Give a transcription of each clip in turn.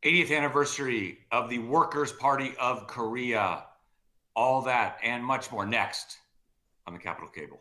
80th anniversary of the Workers' Party of Korea. All that and much more next on the Capital Cable.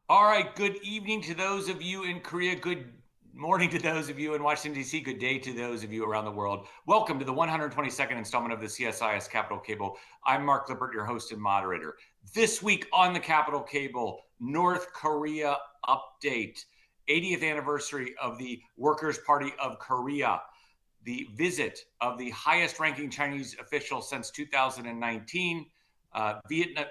All right, good evening to those of you in Korea. Good morning to those of you in Washington, D.C. Good day to those of you around the world. Welcome to the 122nd installment of the CSIS Capital Cable. I'm Mark Lippert, your host and moderator. This week on the Capital Cable, North Korea update, 80th anniversary of the Workers' Party of Korea, the visit of the highest ranking Chinese official since 2019,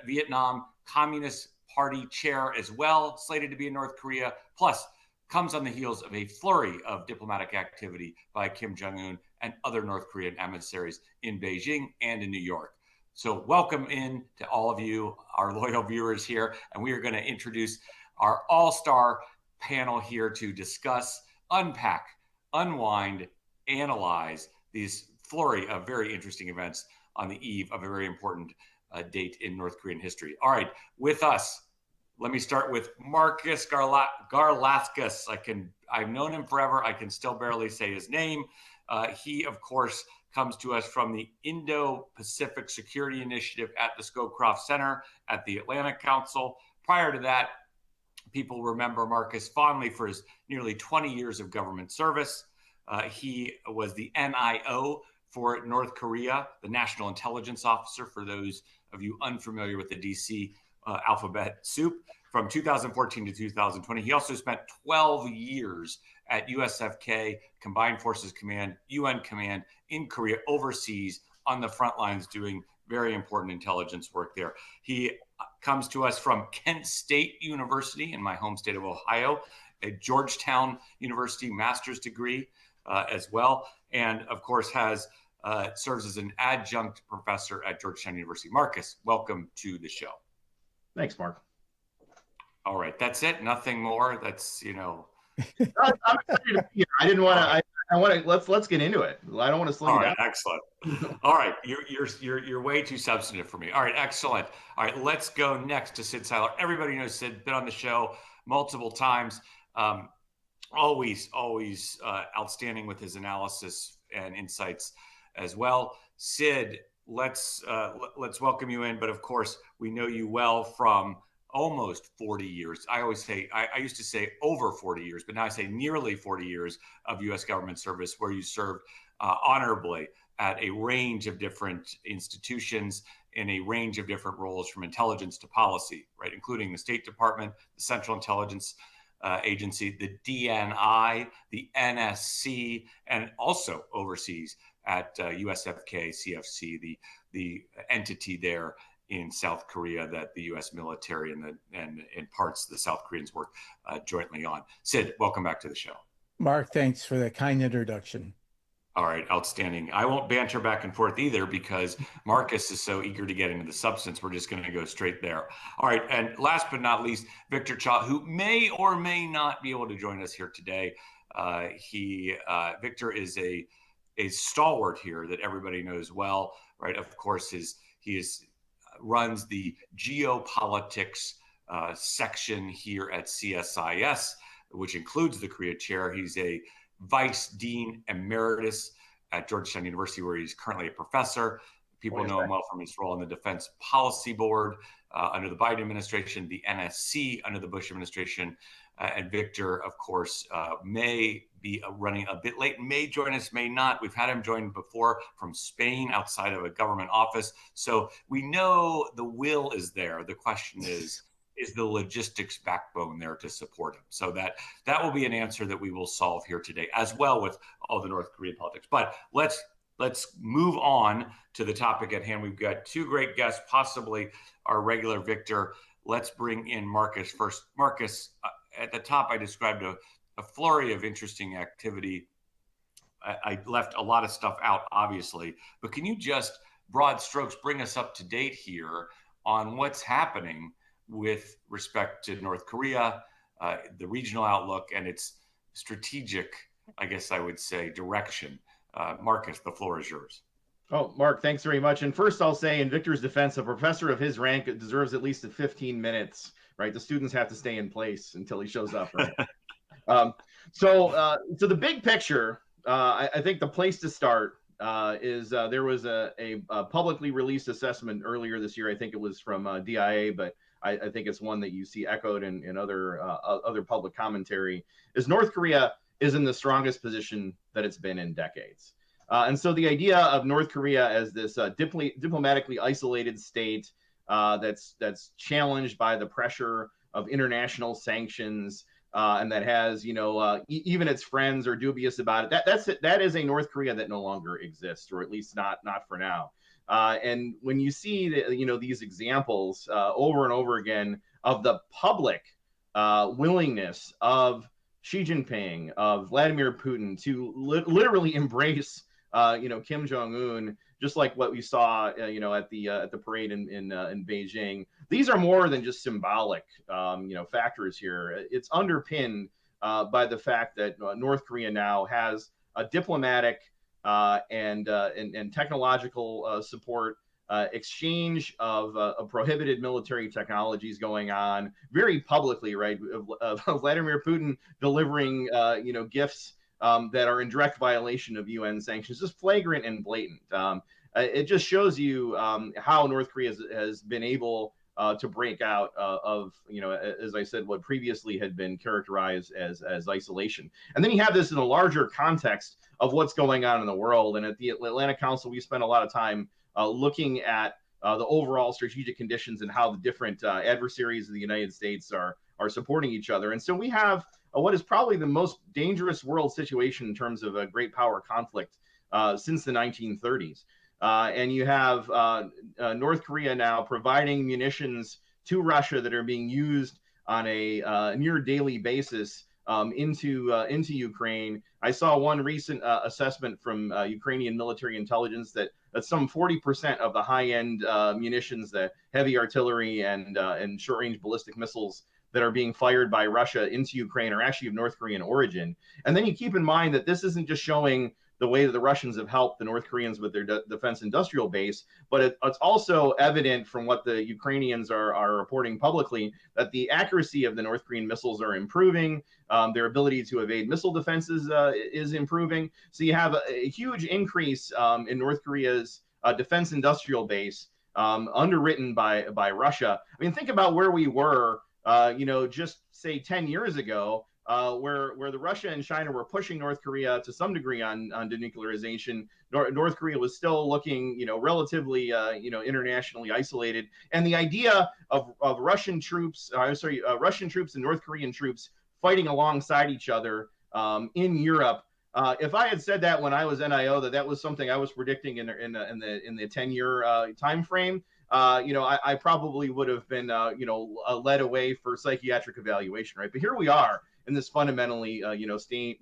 Vietnam Communist Party chair as well, slated to be in North Korea, plus comes on the heels of a flurry of diplomatic activity by Kim Jong-un and other North Korean emissaries in Beijing and in New York. So welcome in to all of you, our loyal viewers here, and we are going to introduce our all-star panel here to discuss, unpack, unwind, analyze these flurry of very interesting events on the eve of a very important date in North Korean history. All right, with us, let me start with Markus Garlauskas. I've known him forever. I can still barely say his name. He, of course, comes to us from the Indo-Pacific Security Initiative at the Scowcroft Center at the Atlantic Council. Prior to that, people remember Markus fondly for his nearly 20 years of government service. He was the NIO for North Korea, the National Intelligence Officer, for those of you unfamiliar with the DC alphabet soup, from 2014 to 2020. He also spent 12 years at USFK, Combined Forces Command, UN Command in Korea, overseas on the front lines doing very important intelligence work there. He comes to us from Kent State University in my home state of Ohio, a Georgetown University master's degree as well, and of course serves as an adjunct professor at Georgetown University. Markus, welcome to the show. Thanks, Mark. All right, that's it. Nothing more. That's I'm excited to be here. I didn't want to. I want to. Let's get into it. I don't want to slow you down. Excellent. All right, you're way too substantive for me. All right, excellent. All right, let's go next to Sid Seiler. Everybody knows Sid. Been on the show multiple times. Always outstanding with his analysis and insights as well. Sid, let's welcome you in. But of course, we know you well from almost 40 years. I used to say over 40 years, but now I say nearly 40 years of U.S. government service, where you served honorably at a range of different institutions in a range of different roles, from intelligence to policy, right, including the State Department, the Central Intelligence Agency, the DNI, the NSC, and also overseas at USFK, CFC, the entity there in South Korea that the U.S. military and in parts the South Koreans work jointly on. Sid, welcome back to the show. Mark, thanks for the kind introduction. All right, outstanding. I won't banter back and forth either because Markus is so eager to get into the substance. We're just going to go straight there. All right, and last but not least, Victor Cha, who may or may not be able to join us here today. Victor is a stalwart here that everybody knows well, right? Of course, runs the geopolitics section here at CSIS, which includes the Korea chair. He's a Vice Dean Emeritus at Georgetown University, where he's currently a professor. People know him well from his role on the Defense Policy Board under the Biden administration, the NSC under the Bush administration. And Victor, of course, may be running a bit late, may join us, may not. We've had him join before from Spain outside of a government office. So we know the will is there. The question is the logistics backbone there to support him? So that will be an answer that we will solve here today, as well with all the North Korean politics. But let's move on to the topic at hand. We've got two great guests, possibly our regular Victor. Let's bring in Markus first. Markus, at the top, I described a flurry of interesting activity. I left a lot of stuff out, obviously, but can you just, broad strokes, bring us up to date here on what's happening with respect to North Korea, the regional outlook, and its strategic I guess I would say, direction. Markus, the floor is yours. Oh, Mark, thanks very much. And first, I'll say, in Victor's defense, a professor of his rank deserves at least 15 minutes, right? The students have to stay in place until he shows up, right? So the big picture, I think the place to start is there was a publicly released assessment earlier this year. I think it was from DIA, but I think it's one that you see echoed in other public commentary. Is North Korea is in the strongest position that it's been in decades. And so the idea of North Korea as this diplomatically isolated state that's challenged by the pressure of international sanctions, and that has, even its friends are dubious about it. That is a North Korea that no longer exists, or at least not for now. And when you see these examples over and over again of the public willingness of Xi Jinping, of Vladimir Putin to literally embrace Kim Jong-un, just like what we saw at the parade in Beijing. These are more than just symbolic factors here. It's underpinned by the fact that North Korea now has a diplomatic and technological support, exchange of prohibited military technologies going on very publicly, right? Of Vladimir Putin delivering gifts that are in direct violation of UN sanctions, just flagrant and blatant. It just shows you how North Korea has been able to break out of, as I said, what previously had been characterized as isolation. And then you have this in a larger context of what's going on in the world. And at the Atlantic Council, we spent a lot of time looking at the overall strategic conditions and how the different adversaries of the United States are supporting each other. And so we have what is probably the most dangerous world situation in terms of a great power conflict since the 1930s. And you have North Korea now providing munitions to Russia that are being used on a near daily basis into Ukraine. I saw one recent assessment from Ukrainian military intelligence that some 40% of the high-end munitions, the heavy artillery and short-range ballistic missiles that are being fired by Russia into Ukraine are actually of North Korean origin. And then you keep in mind that this isn't just showing the way that the Russians have helped the North Koreans with their defense industrial base, but it's also evident from what the Ukrainians are reporting publicly that the accuracy of the North Korean missiles are improving. Their ability to evade missile defenses is improving. So you have a huge increase in North Korea's defense industrial base, underwritten by Russia. I mean, think about where we were, just say 10 years ago, where the Russia and China were pushing North Korea to some degree on denuclearization. North Korea was still looking, relatively, internationally isolated. And the idea of Russian troops and North Korean troops fighting alongside each other in Europe. If I had said that when I was NIO, that was something I was predicting in the 10-year time frame, I probably would have been, led away for psychiatric evaluation, right? But here we are in this fundamentally,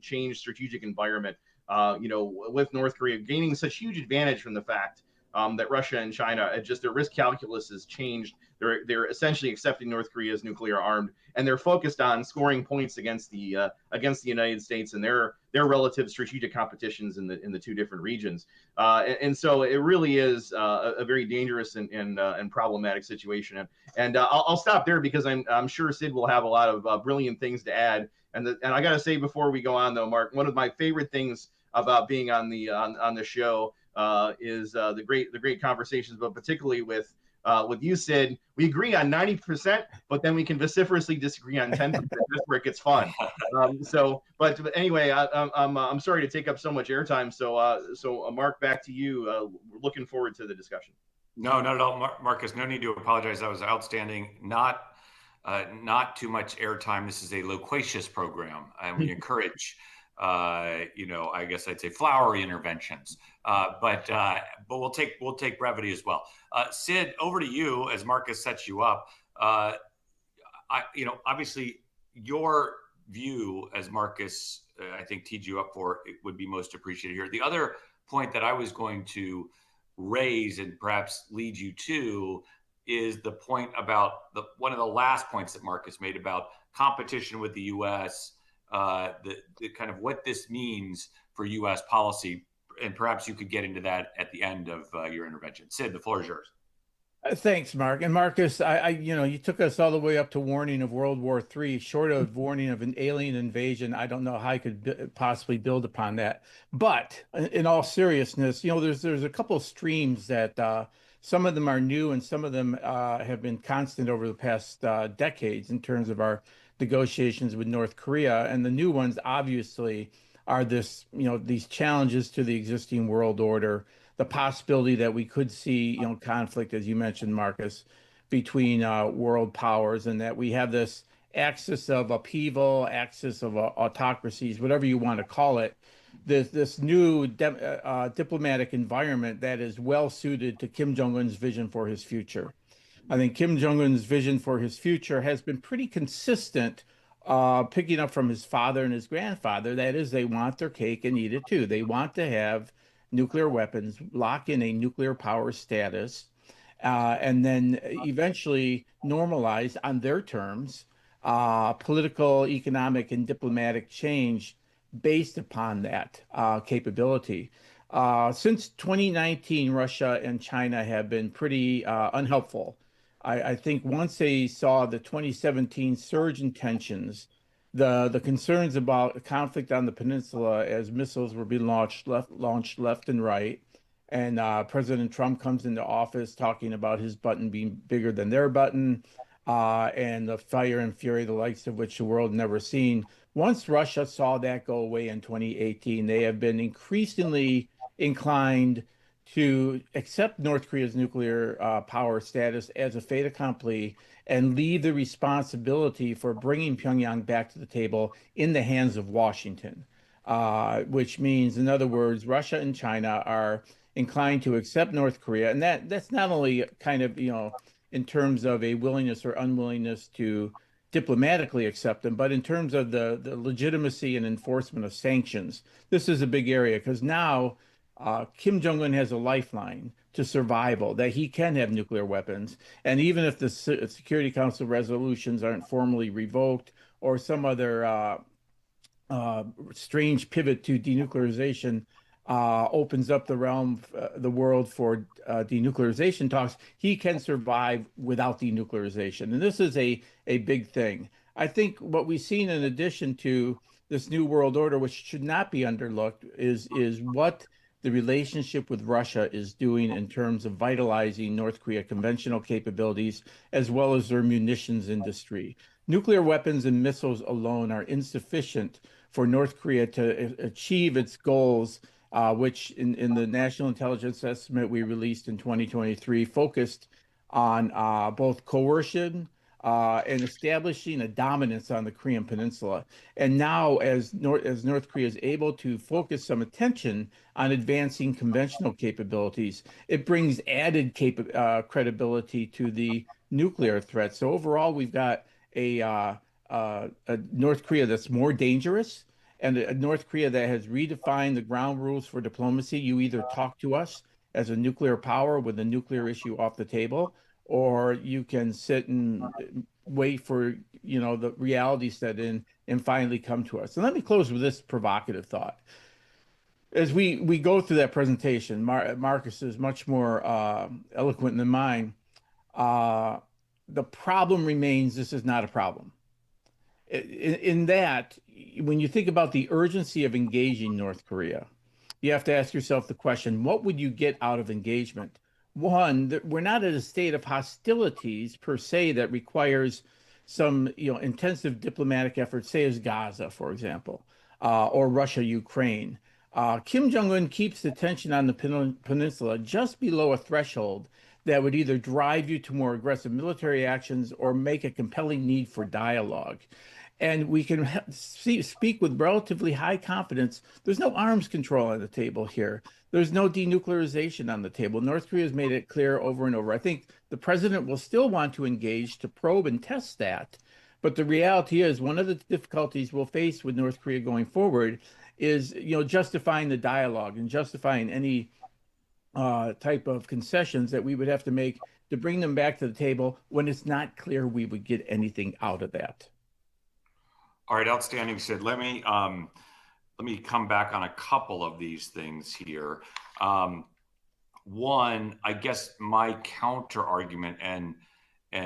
changed strategic environment, with North Korea gaining such huge advantage from the fact that Russia and China, just their risk calculus has changed. They're essentially accepting North Korea as nuclear armed, and they're focused on scoring points against the United States and their relative strategic competitions in the two different regions. And so it really is a very dangerous and problematic situation. And I'll stop there because I'm sure Sid will have a lot of brilliant things to add. And I got to say before we go on though, Mark, one of my favorite things about being on the show is the great conversations, but particularly with you, Sid. We agree on 90%, but then we can vociferously disagree on 10%. That's where it gets fun. But anyway, I'm sorry to take up so much airtime. So Mark, back to you. We're looking forward to the discussion. No, not at all, Markus. No need to apologize. That was outstanding. Not too much airtime. This is a loquacious program, and we encourage. I guess I'd say flowery interventions, but we'll take brevity as well. Sid, over to you as Markus sets you up. Obviously your view as Markus, I think teed you up for, it would be most appreciated here. The other point that I was going to raise and perhaps lead you to is the point about one of the last points that Markus made about competition with the U.S. the kind of what this means for U.S. policy, and perhaps you could get into that at the end of your intervention. Sid, the floor is yours. Thanks, Mark. And Marcus, you took us all the way up to warning of World War III. Short of warning of an alien invasion, I don't know how I could possibly build upon that. But in all seriousness, there's a couple of streams that some of them are new and some of them have been constant over the past decades in terms of our negotiations with North Korea. And the new ones, obviously, are these challenges to the existing world order, the possibility that we could see, conflict, as you mentioned, Marcus, between world powers, and that we have this axis of upheaval, axis of autocracies, whatever you want to call it, this new diplomatic environment that is well suited to Kim Jong-un's vision for his future. I think Kim Jong-un's vision for his future has been pretty consistent, picking up from his father and his grandfather. That is, they want their cake and eat it too. They want to have nuclear weapons, lock in a nuclear power status, and then eventually normalize on their terms political, economic, and diplomatic change based upon that capability. Since 2019, Russia and China have been pretty unhelpful. I think once they saw the 2017 surge in tensions, the concerns about conflict on the peninsula as missiles were being launched left and right, and President Trump comes into office talking about his button being bigger than their button, and the fire and fury, the likes of which the world never seen. Once Russia saw that go away in 2018, they have been increasingly inclined to accept North Korea's nuclear power status as a fait accompli and leave the responsibility for bringing Pyongyang back to the table in the hands of Washington, which means, in other words, Russia and China are inclined to accept North Korea. And that's not only kind of, in terms of a willingness or unwillingness to diplomatically accept them, but in terms of the legitimacy and enforcement of sanctions. This is a big area because now Kim Jong-un has a lifeline to survival, that he can have nuclear weapons. And even if the Security Council resolutions aren't formally revoked or some other strange pivot to denuclearization opens up the world for denuclearization talks, he can survive without denuclearization. And this is a big thing. I think what we've seen in addition to this new world order, which should not be underlooked, is what the relationship with Russia is doing in terms of vitalizing North Korea conventional capabilities, as well as their munitions industry. Nuclear weapons and missiles alone are insufficient for North Korea to achieve its goals, which in the National Intelligence Estimate we released in 2023 focused on both coercion and establishing a dominance on the Korean Peninsula. And now, as North Korea is able to focus some attention on advancing conventional capabilities, it brings added credibility to the nuclear threat. So overall, we've got a North Korea that's more dangerous, and a North Korea that has redefined the ground rules for diplomacy. You either talk to us as a nuclear power with the nuclear issue off the table, or you can sit and wait for, the reality set in and finally come to us. And let me close with this provocative thought. As we go through that presentation, Marcus is much more eloquent than mine. The problem remains, this is not a problem. In that, when you think about the urgency of engaging North Korea, you have to ask yourself the question, what would you get out of engagement? One, we're not at a state of hostilities per se that requires some, intensive diplomatic efforts, say as Gaza, for example, or Russia, Ukraine. Kim Jong-un keeps the tension on the peninsula just below a threshold that would either drive you to more aggressive military actions or make a compelling need for dialogue. And we can speak with relatively high confidence. There's no arms control on the table here. There's no denuclearization on the table. North Korea has made it clear over and over. I think the president will still want to engage to probe and test that. But the reality is, one of the difficulties we'll face with North Korea going forward is, justifying the dialogue and justifying any type of concessions that we would have to make to bring them back to the table when it's not clear we would get anything out of that. All right, outstanding, Sid. Let me come back on a couple of these things here. One, I guess my counter argument, and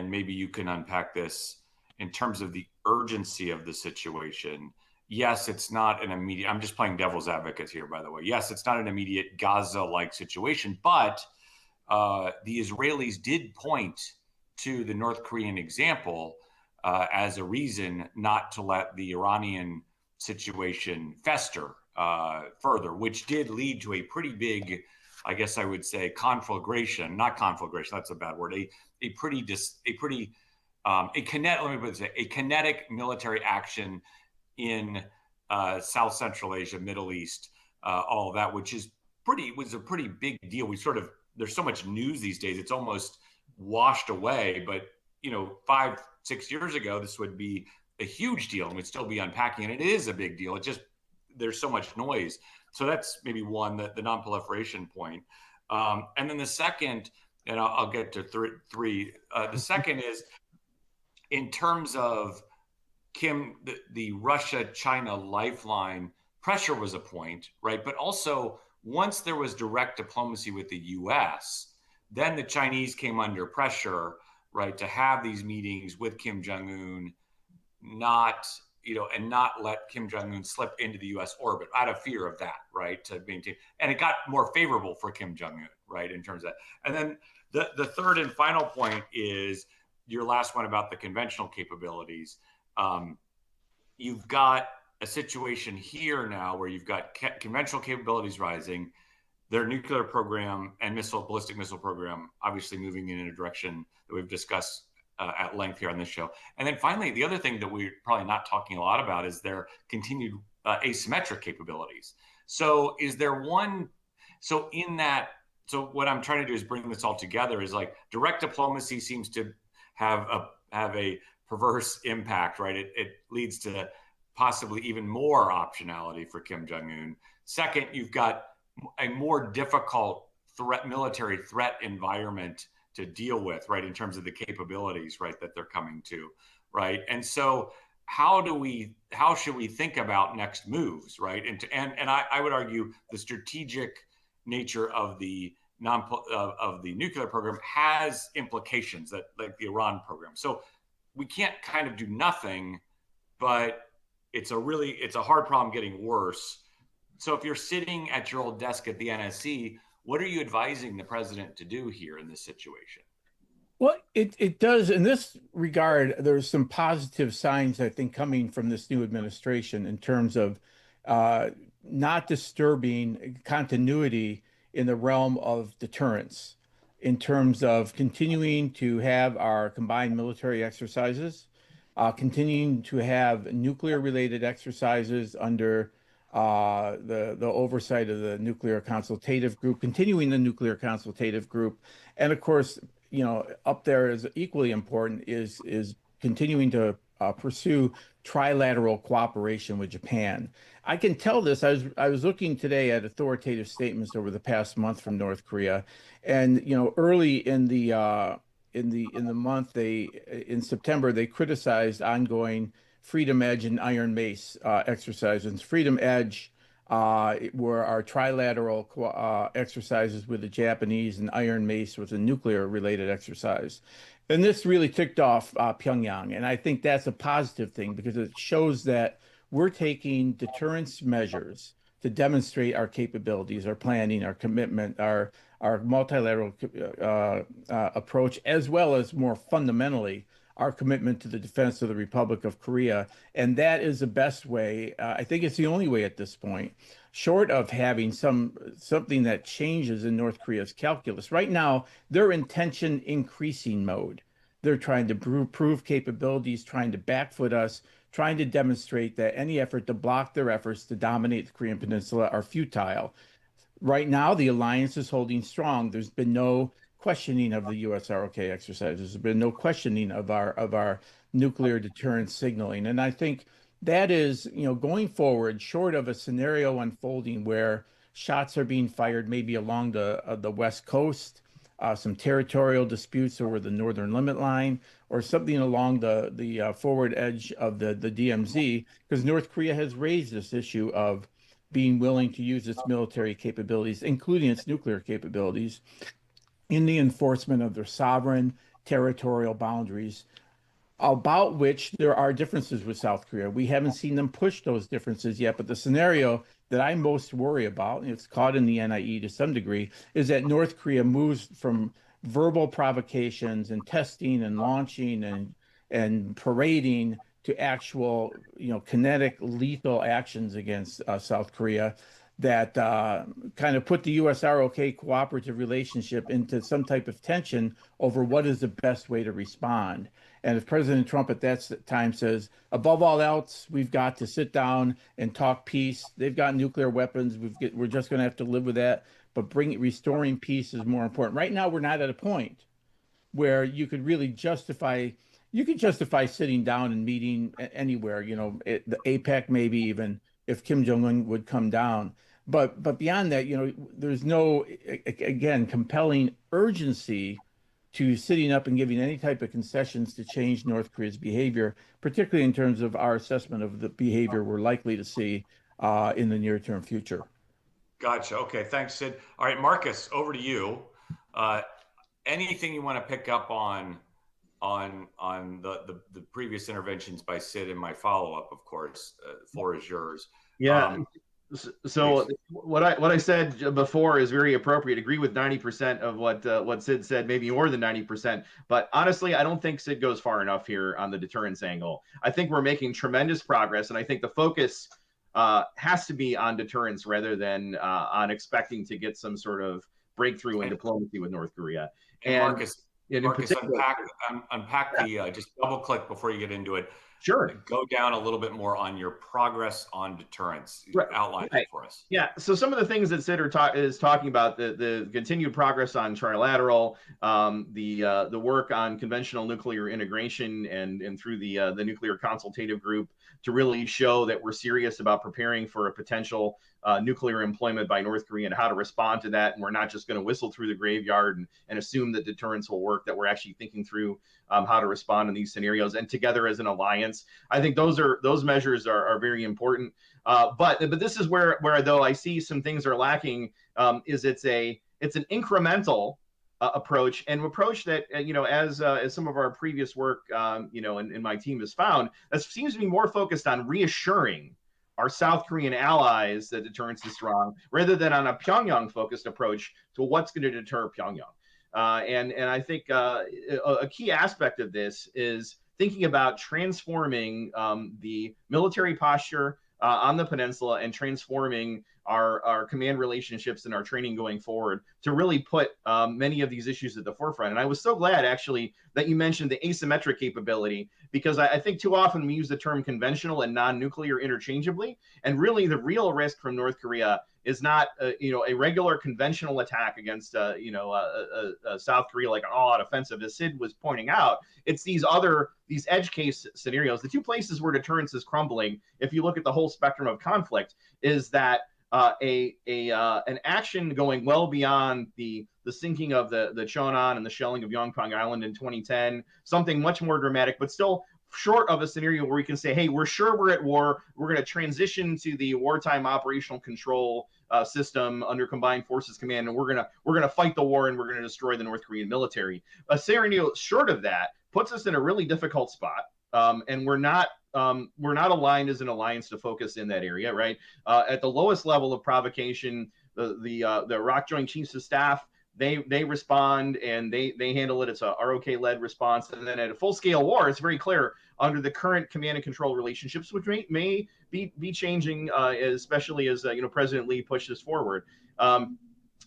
maybe you can unpack this in terms of the urgency of the situation. Yes, it's not an immediate, I'm just playing devil's advocate here, by the way. Yes, it's not an immediate Gaza-like situation, but the Israelis did point to the North Korean example as a reason not to let the Iranian situation fester further, which did lead to a pretty big, I guess I would say, conflagration, not conflagration, that's a bad word, a kinetic military action in South Central Asia, Middle East, all of that, which was a pretty big deal. There's so much news these days, it's almost washed away. But 5-6 years ago, this would be a huge deal and we'd still be unpacking. And it is a big deal. There's so much noise. So that's maybe one, the non-proliferation point. And then the second, and I'll get to three. The second is in terms of Kim, the Russia-China lifeline, pressure was a point, right? But also, once there was direct diplomacy with the U.S., then the Chinese came under pressure, right, to have these meetings with Kim Jong-un, and not let Kim Jong-un slip into the U.S. orbit out of fear of that, right, to maintain. And it got more favorable for Kim Jong-un, right, in terms of that. And then the third and final point is your last one about the conventional capabilities. You've got a situation here now where you've got conventional capabilities rising, their nuclear program and ballistic missile program obviously moving in a direction that we've discussed at length here on this show. And then finally, the other thing that we're probably not talking a lot about is their continued asymmetric capabilities. So is there one, so what I'm trying to do is bring this all together is like direct diplomacy seems to have a perverse impact, right? It leads to possibly even more optionality for Kim Jong-un. Second, you've got a more difficult military threat environment to deal with, right, in terms of the capabilities, right, that they're coming to, right? And so how should we think about next moves, right? And I would argue the strategic nature of the nuclear program has implications that, like the Iran program. So we can't kind of do nothing, but it's a hard problem getting worse. So if you're sitting at your old desk at the NSC, what are you advising the president to do here in this situation? Well, it does. In this regard, there's some positive signs, I think, coming from this new administration in terms of not disturbing continuity in the realm of deterrence, in terms of continuing to have our combined military exercises, continuing to have nuclear-related exercises under the oversight of the Nuclear Consultative Group, continuing the Nuclear Consultative Group, and of course, up there is equally important is continuing to pursue trilateral cooperation with Japan. I can tell this. I was looking today at authoritative statements over the past month from North Korea, and early in the month, in September, they criticized ongoing Freedom Edge and Iron Mace exercises. Freedom Edge were our trilateral exercises with the Japanese, and Iron Mace was a nuclear-related exercise. And this really ticked off Pyongyang, and I think that's a positive thing because it shows that we're taking deterrence measures to demonstrate our capabilities, our planning, our commitment, our multilateral approach, as well as more fundamentally, our commitment to the defense of the Republic of Korea. And that is the best way. I think it's the only way at this point, short of having something that changes in North Korea's calculus. Right now, they're in tension increasing mode. They're trying to prove capabilities, trying to backfoot us, trying to demonstrate that any effort to block their efforts to dominate the Korean Peninsula are futile. Right now, the alliance is holding strong. There's been no questioning of the U.S. ROK exercises. There's been no questioning of our nuclear deterrence signaling. And I think that is, going forward, short of a scenario unfolding where shots are being fired maybe along the West Coast, some territorial disputes over the northern limit line, or something along the forward edge of the DMZ, because North Korea has raised this issue of being willing to use its military capabilities, including its nuclear capabilities, in the enforcement of their sovereign territorial boundaries, about which there are differences with South Korea. We haven't seen them push those differences yet, but the scenario that I most worry about, and it's caught in the NIE to some degree, is that North Korea moves from verbal provocations and testing and launching and parading to actual, kinetic, lethal actions against South Korea that kind of put the U.S.-ROK cooperative relationship into some type of tension over what is the best way to respond. And if President Trump at that time says, above all else, we've got to sit down and talk peace. They've got nuclear weapons. We're just going to have to live with that. But restoring peace is more important. Right now, we're not at a point where you could really justify sitting down and meeting anywhere, the APEC, maybe even if Kim Jong-un would come down. But beyond that, there's no, again, compelling urgency to sitting up and giving any type of concessions to change North Korea's behavior, particularly in terms of our assessment of the behavior we're likely to see in the near-term future. Gotcha. Okay, thanks, Sid. All right, Markus, over to you. Anything you want to pick up on the previous interventions by Sid and my follow-up, of course. The floor is yours. Yeah. So what I said before is very appropriate. Agree with 90% of what Sid said, maybe more than 90%. But honestly, I don't think Sid goes far enough here on the deterrence angle. I think we're making tremendous progress, and I think the focus has to be on deterrence rather than on expecting to get some sort of breakthrough in diplomacy with North Korea. And Markus, unpack the just double click before you get into it. Sure. Go down a little bit more on your progress on deterrence. Right. Outline it for us. Yeah. So some of the things that Sid is talking about, the continued progress on trilateral, the work on conventional nuclear integration and through the nuclear consultative group to really show that we're serious about preparing for a potential nuclear employment by North Korea and how to respond to that. And we're not just going to whistle through the graveyard and assume that deterrence will work, that we're actually thinking through how to respond in these scenarios and together as an alliance. I think those measures are very important. But this is where though I see some things are lacking, is it's an incremental approach, and approach that as some of our previous work and my team has found, that seems to be more focused on reassuring our South Korean allies that deterrence is strong, rather than on a Pyongyang focused approach to what's going to deter Pyongyang. And I think a key aspect of this is thinking about transforming the military posture on the peninsula and transforming our command relationships and our training going forward to really put many of these issues at the forefront. And I was so glad, actually, that you mentioned the asymmetric capability, because I think too often we use the term conventional and non-nuclear interchangeably. And really the real risk from North Korea is not a regular conventional attack against South Korea, like an all-out offensive, as Sid was pointing out. It's these edge case scenarios. The two places where deterrence is crumbling, if you look at the whole spectrum of conflict, is that an action going well beyond the sinking of the Cheonan and the shelling of Yongpyong Island in 2010, something much more dramatic, but still short of a scenario where we can say, hey, we're sure we're at war. We're going to transition to the wartime operational control system under Combined Forces Command, and we're gonna fight the war and we're going to destroy the North Korean military. A scenario short of that puts us in a really difficult spot, and we're not aligned as an alliance to focus in that area, right? At the lowest level of provocation, the ROK Joint Chiefs of Staff, they respond and they handle it. It's a ROK-led response. And then at a full-scale war, it's very clear under the current command and control relationships, which may be changing, especially as President Lee pushes forward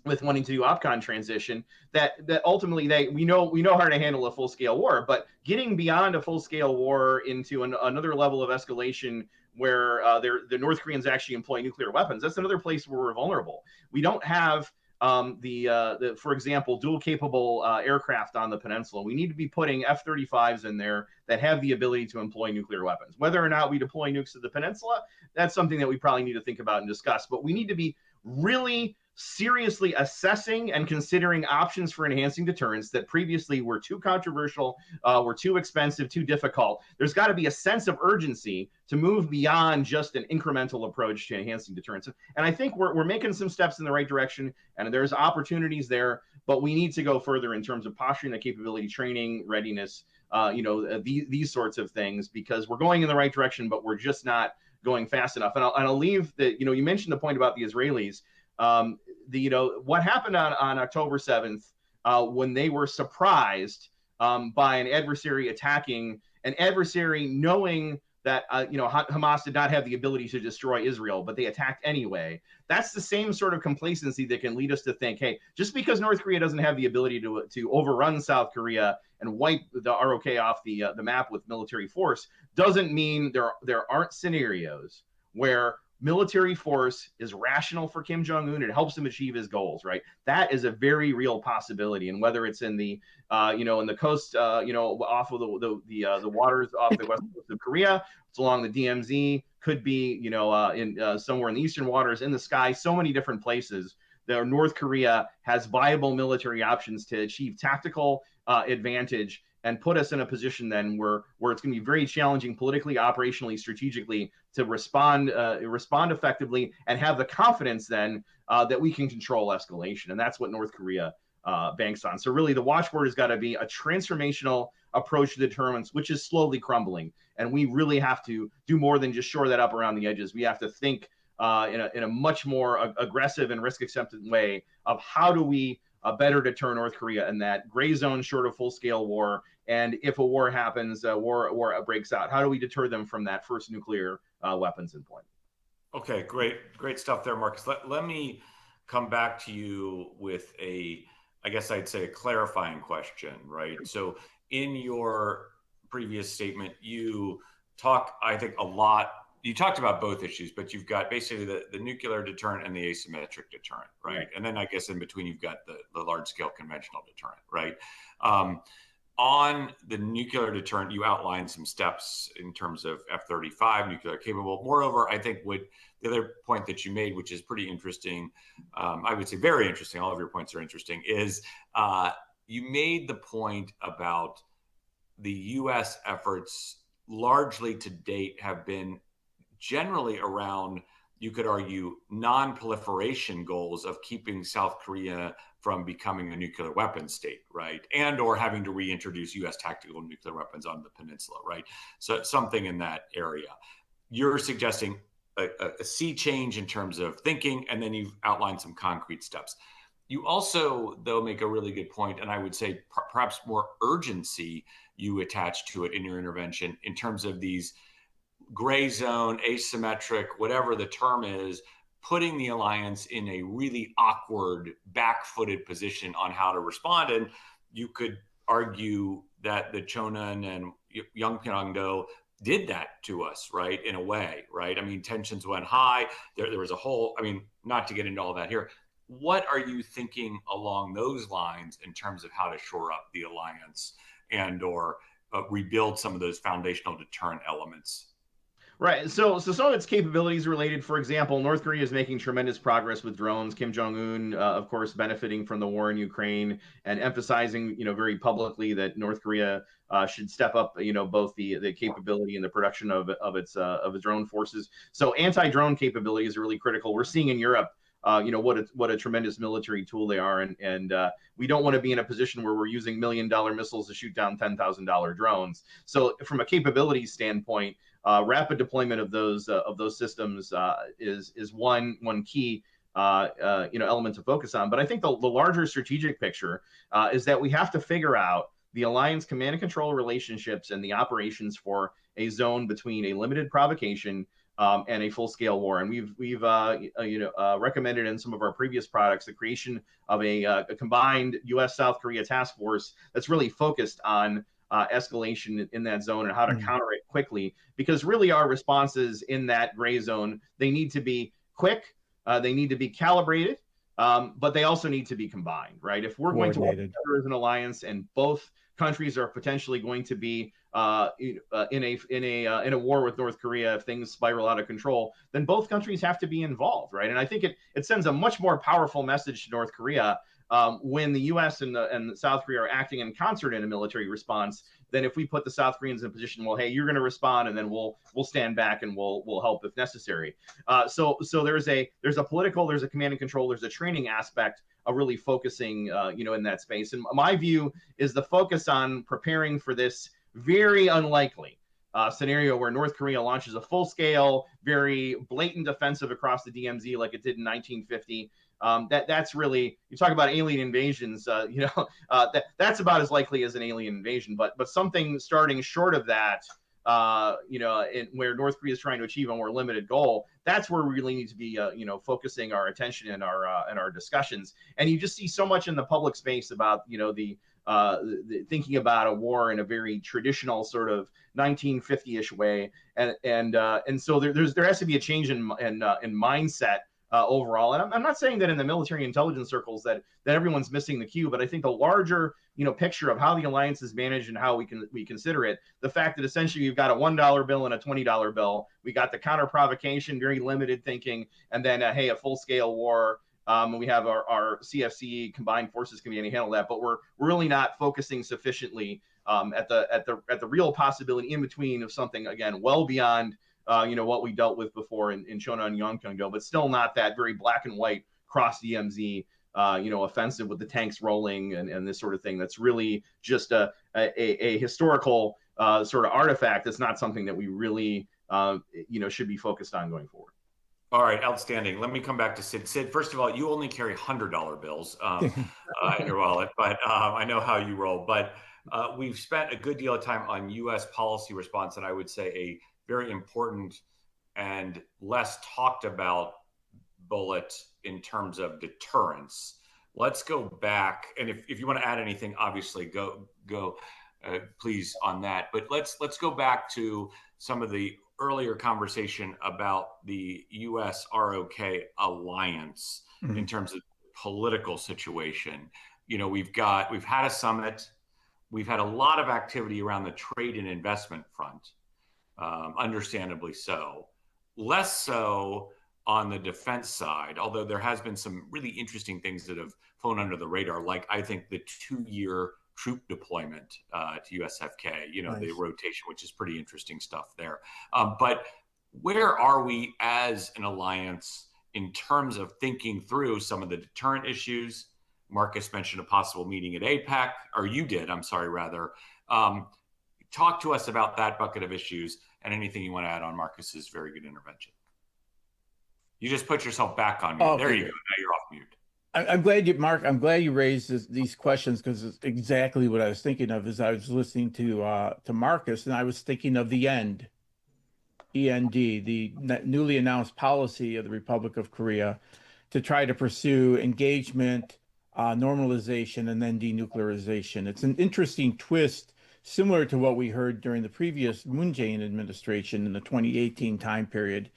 with wanting to do OPCON transition. That ultimately we know how to handle a full-scale war, but getting beyond a full-scale war into another level of escalation where the North Koreans actually employ nuclear weapons, that's another place where we're vulnerable. We don't have for example, dual capable aircraft on the peninsula. We need to be putting F-35s in there that have the ability to employ nuclear weapons. Whether or not we deploy nukes to the peninsula, that's something that we probably need to think about and discuss. But we need to be really seriously assessing and considering options for enhancing deterrence that previously were too controversial, were too expensive, too difficult. There's got to be a sense of urgency to move beyond just an incremental approach to enhancing deterrence. And I think we're making some steps in the right direction, and there's opportunities there, but we need to go further in terms of posturing, the capability, training, readiness, these sorts of things, because we're going in the right direction, but we're just not going fast enough. And I'll leave that, you mentioned the point about the Israelis. What happened on October 7th, when they were surprised by an adversary attacking, an adversary knowing that Hamas did not have the ability to destroy Israel, but they attacked anyway. That's the same sort of complacency that can lead us to think, hey, just because North Korea doesn't have the ability to overrun South Korea and wipe the ROK off the map with military force, doesn't mean there aren't scenarios where military force is rational for Kim Jong-un. It helps him achieve his goals, right? That is a very real possibility. And whether it's in the, in the coast, off of the waters off the west coast of Korea, it's along the DMZ, could be, in somewhere in the eastern waters, in the sky, so many different places. North Korea has viable military options to achieve tactical advantage and put us in a position then where it's going to be very challenging politically, operationally, strategically to respond effectively and have the confidence then that we can control escalation. And that's what North Korea banks on. So really the watchword has got to be a transformational approach to deterrence, which is slowly crumbling. And we really have to do more than just shore that up around the edges. We have to think in a much more aggressive and risk-acceptant way of how do we better deter North Korea in that gray zone short of full-scale war. And if a war happens, war breaks out, how do we deter them from that first nuclear weapons endpoint? Okay, great stuff there, Markus. Let me come back to you with I guess I'd say a clarifying question, right? So in your previous statement, you talk, I think, a lot. You talked about both issues, but you've got basically the nuclear deterrent and the asymmetric deterrent, right? And then I guess in between you've got the large-scale conventional deterrent, right? On the nuclear deterrent, you outlined some steps in terms of F-35, nuclear capable. Moreover, I think the other point that you made, which is pretty interesting, I would say very interesting, all of your points are interesting, is you made the point about the U.S. efforts largely to date have been generally around, you could argue, non-proliferation goals of keeping South Korea from becoming a nuclear weapons state, right? And or having to reintroduce U.S. tactical nuclear weapons on the peninsula, right? So something in that area. You're suggesting a sea change in terms of thinking, and then you've outlined some concrete steps. You also, though, make a really good point, and I would say perhaps more urgency you attach to it in your intervention in terms of these gray zone, asymmetric, whatever the term is, putting the alliance in a really awkward, back-footed position on how to respond. And you could argue that the Chonan and Yongpyeong-do did that to us, right, in a way, right? I mean, tensions went high. There was a whole, I mean, not to get into all that here. What are you thinking along those lines in terms of how to shore up the alliance and or rebuild some of those foundational deterrent elements? Right. So some of its capabilities related, for example, North Korea is making tremendous progress with drones. Kim Jong-un, of course, benefiting from the war in Ukraine and emphasizing, very publicly that North Korea should step up, both the capability and the production of its drone forces. So anti-drone capability is really critical. We're seeing in Europe, what a tremendous military tool they are, and we don't want to be in a position where we're using $1 million missiles to shoot down $10,000 drones. So from a capability standpoint, rapid deployment of those systems is one key element to focus on. But I think the larger strategic picture is that we have to figure out the alliance command and control relationships and the operations for a zone between a limited provocation and a full-scale war. And we've recommended in some of our previous products the creation of a combined U.S. South Korea task force that's really focused on escalation in that zone and how to counter it quickly, because really our responses in that gray zone, they need to be quick, they need to be calibrated, but they also need to be combined, right? If we're going to work together as an alliance and both countries are potentially going to be in a war with North Korea if things spiral out of control, then both countries have to be involved, right? And I think it sends a much more powerful message to North Korea when the U.S. and South Korea are acting in concert in a military response than if we put the South Koreans in a position, well, hey, you're going to respond, and then we'll stand back and we'll help if necessary. So there's a political, there's a command and control, there's a training aspect of really focusing, in that space. And my view is the focus on preparing for this very unlikely scenario where North Korea launches a full-scale, very blatant offensive across the DMZ like it did in 1950. That's really, you talk about alien invasions, that's about as likely as an alien invasion. But something starting short of that, where North Korea is trying to achieve a more limited goal, that's where we really need to be, focusing our attention and our discussions. And you just see so much in the public space about, the thinking about a war in a very traditional sort of 1950-ish way, and so there has to be a change in mindset overall. And I'm not saying that in the military intelligence circles that everyone's missing the cue, but I think the larger picture of how the alliance is managed and how we consider it, the fact that essentially you've got a $1 bill and a $20 bill, we got the counter provocation, very limited thinking, and then a full-scale war. And we have our CFC combined forces can handle that, but we're really not focusing sufficiently at the real possibility in between of something, again, well beyond what we dealt with before in Cheonan and Yongkyeong-do, but still not that very black and white cross DMZ offensive with the tanks rolling and this sort of thing. That's really just a historical sort of artifact. That's not something that we really should be focused on going forward. All right, outstanding. Let me come back to Sid. Sid, first of all, you only carry $100 bills in your wallet, but I know how you roll. But we've spent a good deal of time on U.S. policy response, and I would say a very important and less talked about bullet in terms of deterrence. Let's go back, and if you want to add anything, obviously go please on that. But let's go back to some of the earlier conversation about the U.S. ROK alliance in terms of political situation. We've had a summit, we've had a lot of activity around the trade and investment front, understandably so. Less so on the defense side, although there has been some really interesting things that have flown under the radar, like I think the 2-year troop deployment to USFK, nice. The rotation, which is pretty interesting stuff there. But where are we as an alliance in terms of thinking through some of the deterrent issues? Markus mentioned a possible meeting at APEC, or you did, I'm sorry, rather. Talk to us about that bucket of issues and anything you want to add on Markus's very good intervention. You just put yourself back on mute. Okay. There you go. Now you're off mute. I'm glad you raised these questions, because it's exactly what I was thinking of as I was listening to Markus, and I was thinking of the END, the newly announced policy of the Republic of Korea to try to pursue engagement, normalization, and then denuclearization. It's an interesting twist, similar to what we heard during the previous Moon Jae-in administration in the 2018 time period,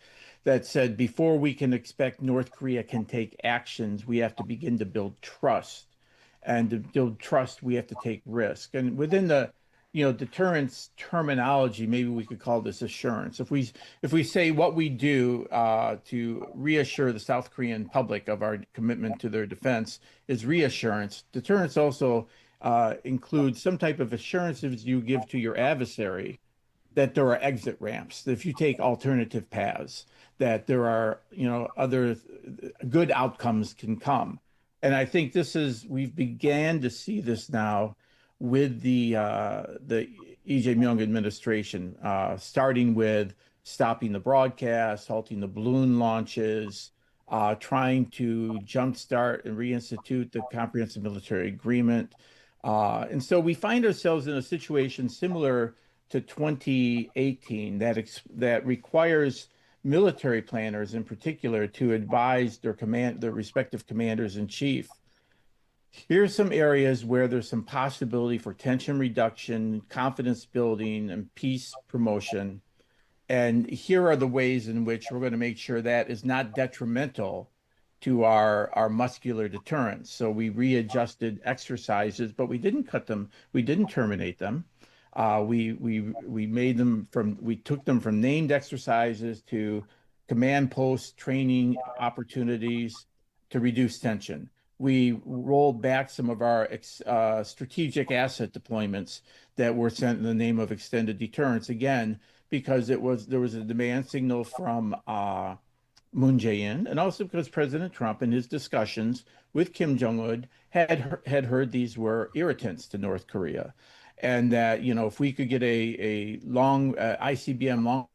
that said, before we can expect North Korea can take actions, we have to begin to build trust. And to build trust, we have to take risk. And within the deterrence terminology, maybe we could call this assurance. If we say what we do to reassure the South Korean public of our commitment to their defense is reassurance, deterrence also includes some type of assurances you give to your adversary that there are exit ramps, that if you take alternative paths, that there are, other good outcomes can come. And I think we've began to see this now with the Lee Jae-myung administration, starting with stopping the broadcast, halting the balloon launches, trying to jumpstart and reinstitute the comprehensive military agreement. And so we find ourselves in a situation similar to 2018 that requires military planners in particular to advise their respective commanders in chief. Here's some areas where there's some possibility for tension reduction, confidence building, and peace promotion. And here are the ways in which we're going to make sure that is not detrimental to our muscular deterrence. So we readjusted exercises, but we didn't cut them. We didn't terminate them. We made them from we took them from named exercises to command post training opportunities to reduce tension. We rolled back some of our strategic asset deployments that were sent in the name of extended deterrence, again because there was a demand signal from Moon Jae-in, and also because President Trump, in his discussions with Kim Jong-un, had heard these were irritants to North Korea, and that if we could get a long ICBM long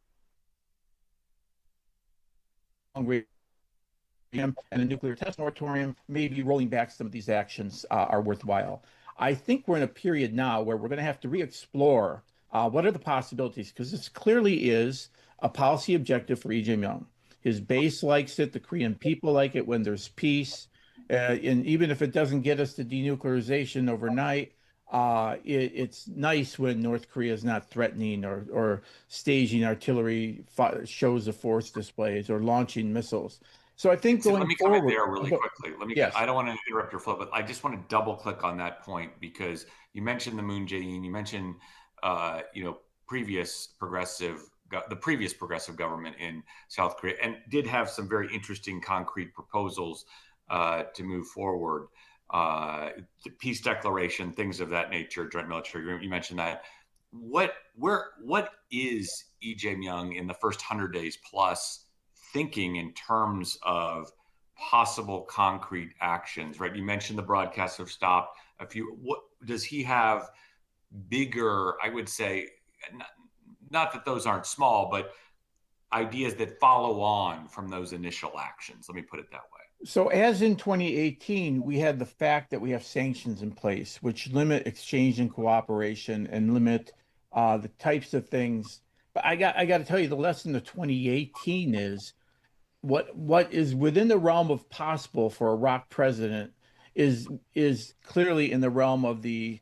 range and a nuclear test moratorium, maybe rolling back some of these actions are worthwhile. I think we're in a period now where we're going to have to re-explore what are the possibilities, because this clearly is a policy objective for Lee Jae-myung. His base likes it. The Korean people like it when there's peace. And even if it doesn't get us to denuclearization overnight, it's nice when North Korea is not threatening or staging artillery shows of force displays or launching missiles. So I think going let me forward, come in there really quickly. Yes. I don't want to interrupt your flow, but I just want to double click on that point, because you mentioned the Moon Jae-in, you mentioned the previous progressive government in South Korea, and did have some very interesting concrete proposals to move forward. The peace declaration, things of that nature, joint military agreement. You mentioned that. What is Lee Jae-myung in the first 100 days plus thinking in terms of possible concrete actions? Right. You mentioned the broadcasts have stopped a few. What does he have bigger? I would say, not that those aren't small, but ideas that follow on from those initial actions. Let me put it that way. So as in 2018, we had the fact that we have sanctions in place, which limit exchange and cooperation and limit the types of things. But I got to tell you, the lesson of 2018 is what is within the realm of possible for a ROC president is clearly in the realm of the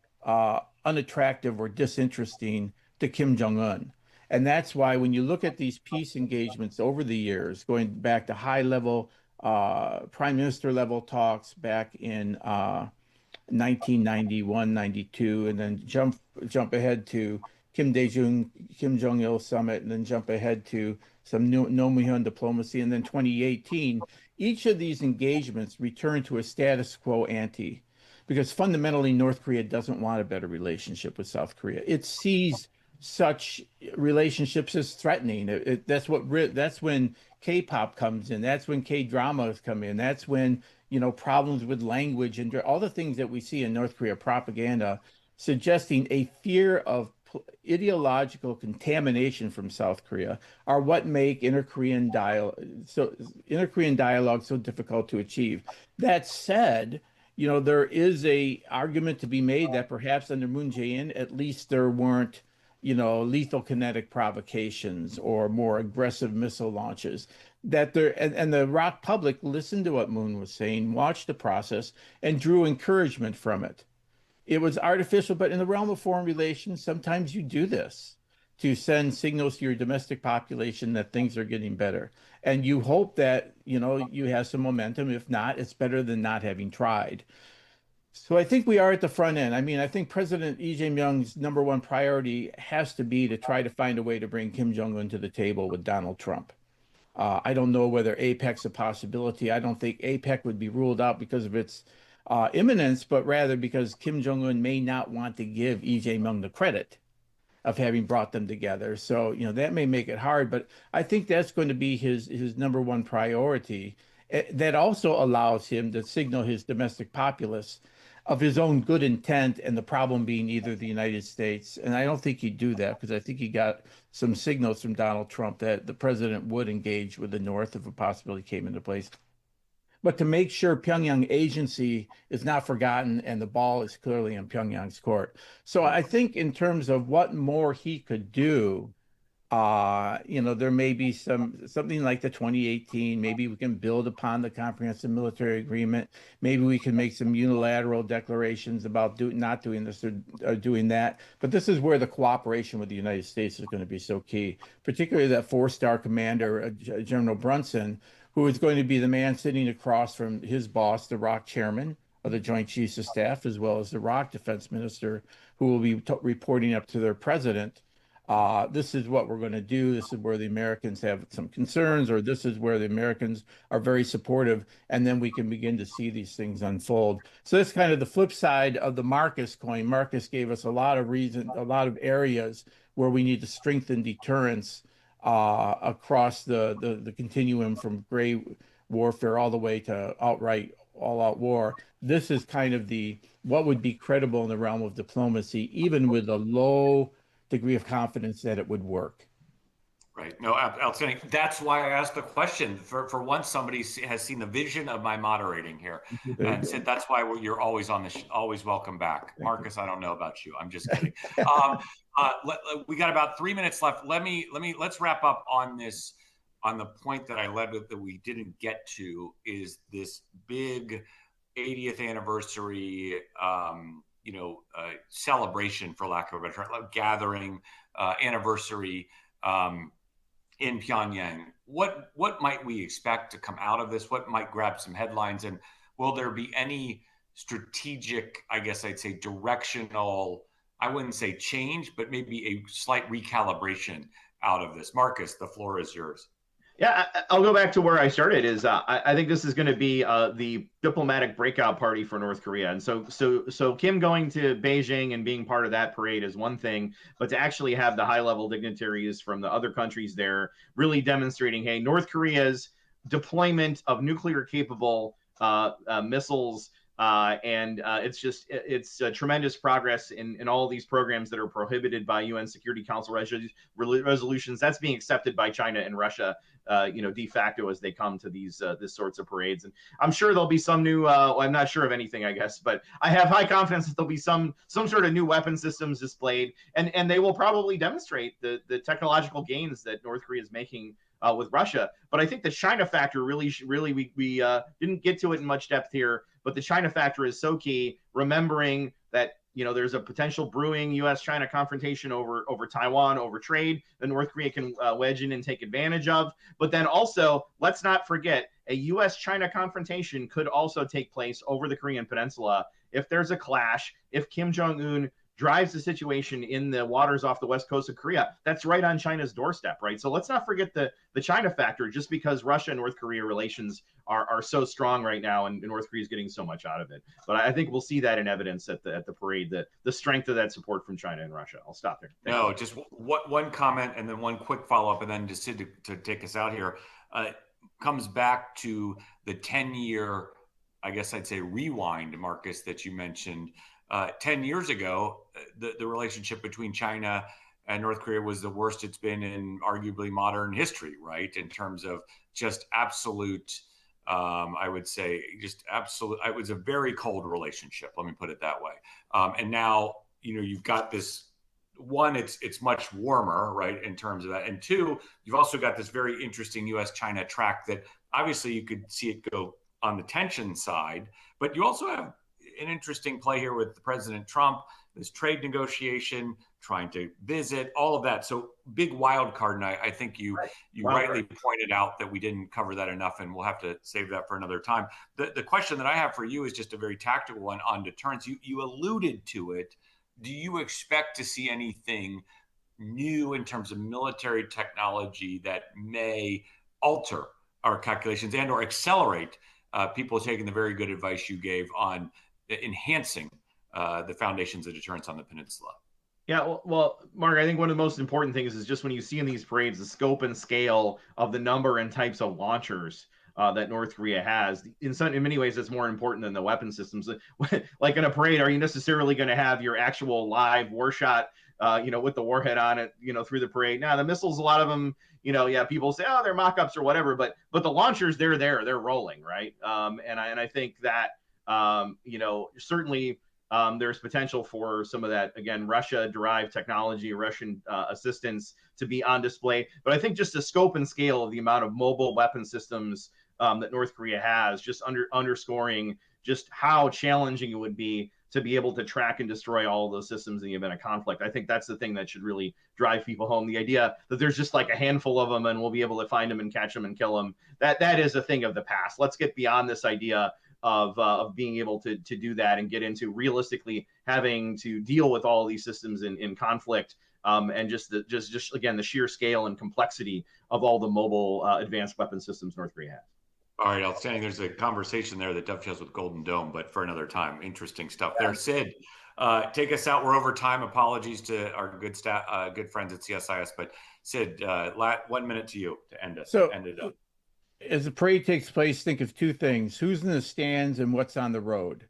unattractive or disinteresting to Kim Jong-un. And that's why when you look at these peace engagements over the years, going back to high level prime minister level talks back in 1991, 92, and then jump ahead to Kim Jong-il summit, and then jump ahead to some Nomuhyun diplomacy, and then 2018, each of these engagements returned to a status quo ante, because fundamentally North Korea doesn't want a better relationship with South Korea. It sees such relationships as threatening. That's when K-pop comes in. That's when K-dramas come in. That's when problems with language and all the things that we see in North Korea propaganda, suggesting a fear of ideological contamination from South Korea, are what make inter-Korean dialogue so difficult to achieve. That said, there is a argument to be made that perhaps under Moon Jae-in, at least there weren't lethal kinetic provocations or more aggressive missile launches. That there and the ROC public listened to what Moon was saying, watched the process, and drew encouragement from it. It was artificial, but in the realm of foreign relations, sometimes you do this to send signals to your domestic population that things are getting better. And you hope that, you have some momentum. If not, it's better than not having tried. So I think we are at the front end. I mean, I think President Lee Jae-myung's number one priority has to be to try to find a way to bring Kim Jong-un to the table with Donald Trump. I don't know whether APEC's a possibility. I don't think APEC would be ruled out because of its imminence, but rather because Kim Jong-un may not want to give Lee Jae-myung the credit of having brought them together. So, that may make it hard, but I think that's going to be his number one priority. That also allows him to signal his domestic populace of his own good intent, and the problem being either the United States. And I don't think he'd do that, because I think he got some signals from Donald Trump that the president would engage with the North if a possibility came into place. But to make sure Pyongyang agency is not forgotten and the ball is clearly in Pyongyang's court. So I think in terms of what more he could do, there may be something like the 2018. Maybe we can build upon the comprehensive military agreement. Maybe we can make some unilateral declarations about not doing this or doing that. But this is where the cooperation with the United States is going to be so key, particularly that 4-star commander, General Brunson, who is going to be the man sitting across from his boss, the ROC chairman of the Joint Chiefs of Staff, as well as the ROC defense minister, who will be reporting up to their president. This is what we're going to do. This is where the Americans have some concerns, or this is where the Americans are very supportive. And then we can begin to see these things unfold. So that's kind of the flip side of the Markus coin. Markus gave us a lot of areas where we need to strengthen deterrence across the continuum from gray warfare all the way to outright all-out war. This is kind of what would be credible in the realm of diplomacy, even with a low degree of confidence that it would work. Right. No, outstanding. That's why I asked the question. For once, somebody has seen the vision of my moderating here and said that's why you're always on always welcome back. Markus, I don't know about you. I'm just kidding. We got about 3 minutes left. Let's wrap up on this. On the point that I led with that we didn't get to is this big 80th anniversary celebration, for lack of a better term, gathering, anniversary in Pyongyang. What might we expect to come out of this? What might grab some headlines? And will there be any strategic, I guess I'd say directional, I wouldn't say change, but maybe a slight recalibration out of this? Markus, the floor is yours. Yeah, I'll go back to where I started. I think this is going to be the diplomatic breakout party for North Korea, and so Kim going to Beijing and being part of that parade is one thing, but to actually have the high-level dignitaries from the other countries there really demonstrating, hey, North Korea's deployment of nuclear-capable missiles. It's tremendous progress in all these programs that are prohibited by UN Security Council resolutions. That's being accepted by China and Russia, de facto as they come to these sorts of parades. And I'm sure there'll be some new. I'm not sure of anything, I guess, but I have high confidence that there'll be some sort of new weapon systems displayed, and they will probably demonstrate the technological gains that North Korea is making with Russia. But I think the China factor really we didn't get to it in much depth here. But the China factor is so key, remembering that, there's a potential brewing U.S.-China confrontation over Taiwan, over trade that North Korea can wedge in and take advantage of. But then also, let's not forget, a U.S.-China confrontation could also take place over the Korean Peninsula if there's a clash, if Kim Jong-un drives the situation in the waters off the west coast of Korea. That's right on China's doorstep, right? So let's not forget the China factor, just because Russia and North Korea relations are so strong right now, and North Korea is getting so much out of it. But I think we'll see that in evidence at the parade, the strength of that support from China and Russia. I'll stop there. No, just one comment and then one quick follow-up, and then just to take us out here, comes back to the 10-year, I guess I'd say, rewind, Markus, that you mentioned. 10 years ago, the relationship between China and North Korea was the worst it's been in arguably modern history, right? In terms of just absolute, I would say, just absolute. It was a very cold relationship. Let me put it that way. And now, you've got this. One, it's much warmer, right, in terms of that. And two, you've also got this very interesting U.S.-China track that obviously you could see it go on the tension side, but you also have an interesting play here with President Trump, this trade negotiation, trying to visit, all of that. So big wild card, and I think you rightly pointed out that we didn't cover that enough, and we'll have to save that for another time. The question that I have for you is just a very tactical one on deterrence. You alluded to it. Do you expect to see anything new in terms of military technology that may alter our calculations and or accelerate people taking the very good advice you gave on enhancing the foundations of deterrence on the peninsula? Yeah, well, Mark, I think one of the most important things is just when you see in these parades the scope and scale of the number and types of launchers that North Korea has. In many ways, it's more important than the weapon systems. Like in a parade, are you necessarily going to have your actual live warshot, with the warhead on it, through the parade? Now, the missiles, a lot of them, people say, oh, they're mock-ups or whatever, but the launchers, they're rolling, right? And I think that, certainly there's potential for some of that, again, Russia-derived technology, Russian assistance to be on display. But I think just the scope and scale of the amount of mobile weapon systems that North Korea has, just underscoring just how challenging it would be to be able to track and destroy all of those systems in the event of conflict. I think that's the thing that should really drive people home. The idea that there's just like a handful of them and we'll be able to find them and catch them and kill them, that is a thing of the past. Let's get beyond this idea of being able to do that and get into realistically having to deal with all of these systems in conflict, and just again, the sheer scale and complexity of all the mobile advanced weapon systems North Korea has. All right, outstanding. There's a conversation there that dovetails with Golden Dome, but for another time. Interesting stuff there. Sid, take us out. We're over time. Apologies to our good friends at CSIS, but Sid, 1 minute to you to end us. End it up. As the parade takes place, think of two things: who's in the stands and what's on the road.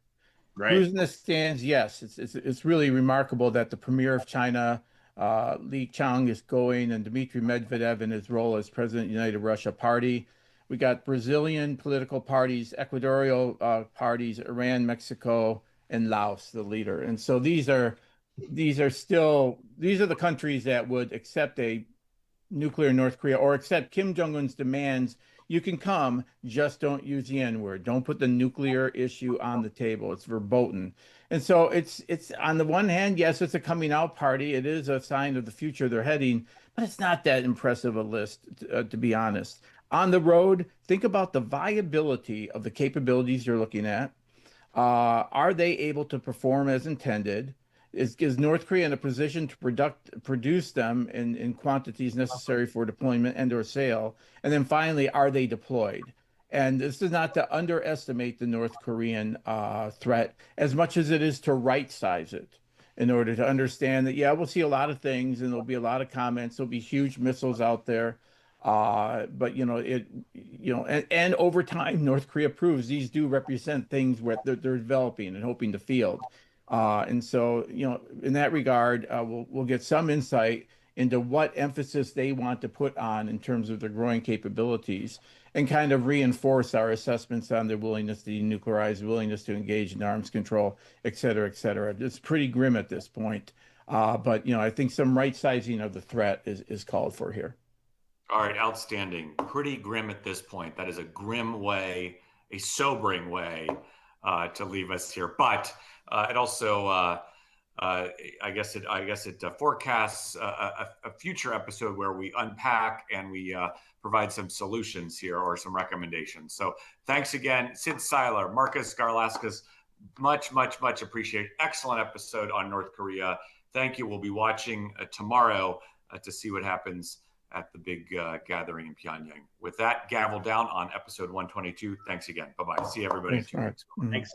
Right. Who's in the stands? Yes, it's really remarkable that the premier of China, Li Qiang, is going, and Dmitry Medvedev in his role as president of the United Russia Party. We got Brazilian political parties, Ecuadorial parties, Iran, Mexico, and Laos, the leader. And so these are the countries that would accept a nuclear North Korea or accept Kim Jong-un's demands. You can come, just don't use the N-word. Don't put the nuclear issue on the table. It's verboten. And so it's on the one hand, yes, it's a coming out party. It is a sign of the future they're heading, but it's not that impressive a list, to be honest. On the road, think about the viability of the capabilities you're looking at. Are they able to perform as intended? Is North Korea in a position to produce them in quantities necessary for deployment and or sale? And then finally, are they deployed? And this is not to underestimate the North Korean threat as much as it is to right size it in order to understand that, yeah, we'll see a lot of things and there'll be a lot of comments. There'll be huge missiles out there. But and over time, North Korea proves these do represent things where they're developing and hoping to field. And so, in that regard, we'll get some insight into what emphasis they want to put on in terms of their growing capabilities and kind of reinforce our assessments on their willingness to denuclearize, willingness to engage in arms control, et cetera, et cetera. It's pretty grim at this point. But, I think some right sizing of the threat is called for here. All right, outstanding. Pretty grim at this point. That is a grim way, a sobering way to leave us here. But it also, I guess it forecasts a future episode where we unpack and we provide some solutions here or some recommendations. So thanks again, Sid Seiler, Markus, Garlauskas. Much, much, much appreciate. Excellent episode on North Korea. Thank you. We'll be watching tomorrow to see what happens at the big gathering in Pyongyang. With that, gavel down on episode 122. Thanks again. Bye-bye. See everybody in 2 weeks. Thanks.